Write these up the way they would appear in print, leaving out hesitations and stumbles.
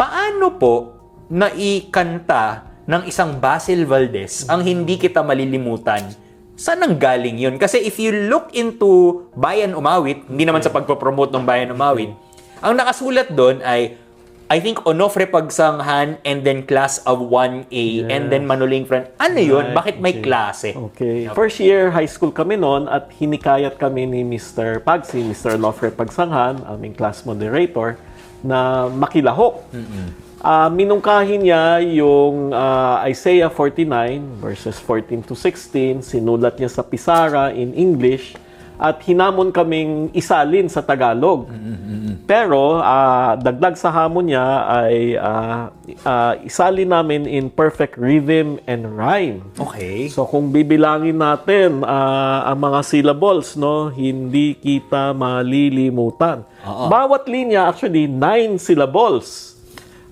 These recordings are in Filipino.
paano po naikanta ng isang Basil Valdez ang Hindi Kita Malilimutan? Saan ang galing yun? Kasi if you look into Bayan Umawit, hindi naman sa pagpopromote ng Bayan Umawit, ang nakasulat doon ay, I think, Onofre Pagsanghan and then class of 1A and then Manuling Friend. Ano yun? Bakit may klase? Okay. First year high school kami noon at hinikayat kami ni Mr. Pagsi, Mr. Onofre Pagsanghan, aming class moderator, na makilahok. Minungkahin niya yung Isaiah 49 verses 14 to 16. Sinulat niya sa Pisara in English at hinamon kaming isalin sa Tagalog. Pero dagdag sa hamon niya ay isalin namin in perfect rhythm and rhyme. Okay. So kung bibilangin natin ang mga syllables, no, hindi kita malilimutan. Bawat linya actually 9 syllables.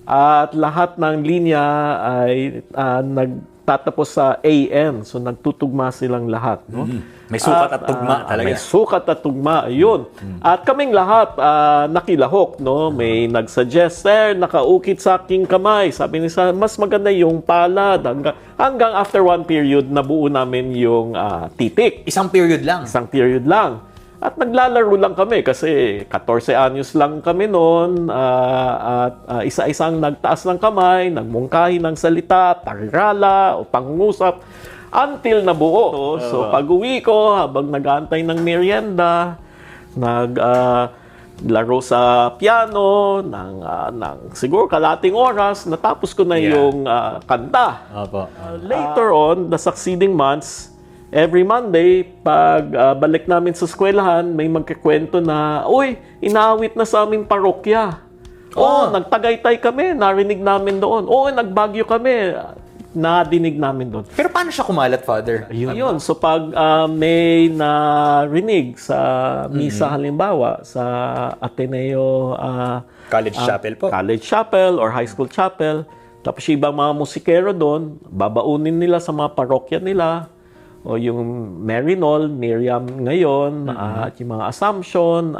At lahat ng linya ay nagtatapos sa AN. So nagtutugma silang lahat, no? May sukat at tugma talaga. May sukat at tugma, yun. At kaming lahat nakilahok, no? May nagsuggest, sir, nakaukit sa aking kamay. Sabi niya, mas maganda yung palad. Hanggang after one period, nabuo namin yung titik. Isang period lang. Isang period lang. At naglalaro lang kami kasi 14 anyos lang kami noon. At isa-isang nagtaas ng kamay, nagmungkahi ng salita, tarirala o pangungusap. Until nabuo. So, pag-uwi ko, habang nag-aantay ng merienda, naglaro sa piano, ng siguro kalating oras, natapos ko na yung kanta. Later on, the succeeding months, every Monday, pag balik namin sa eskwelahan, may magkikwento na, uy, inaawit na sa aming parokya. Nagtagaytay kami, narinig namin doon. Nagbagyo kami. Nadinig namin doon. Pero paano siya kumalat, Father? Ayun. So pag may narinig sa misa halimbawa sa Ateneo College Chapel po. College Chapel or High School Chapel, tapos yung ibang mga musikero doon, babaunin nila sa mga parokya nila o yung Marinol, Miriam ngayon, at yung mga Assumption,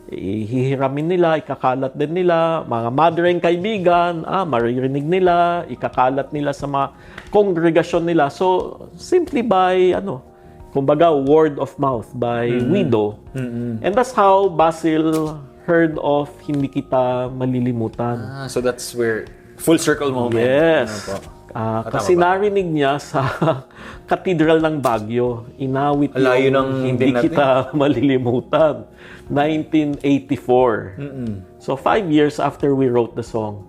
ihihiramin nila, ikakalat din nila, mga mother and kaibigan, maririnig nila, ikakalat nila sa mga kongregasyon nila. So, simply by, kumbaga, word of mouth, by widow. And that's how Basil heard of Hindi Kita Malilimutan. So that's where, full circle moment. Yes. Kasi narinig niya sa Cathedral ng Baguio, inawit yung Hindi Kita Malilimutan. 1984. So 5 years after we wrote the song.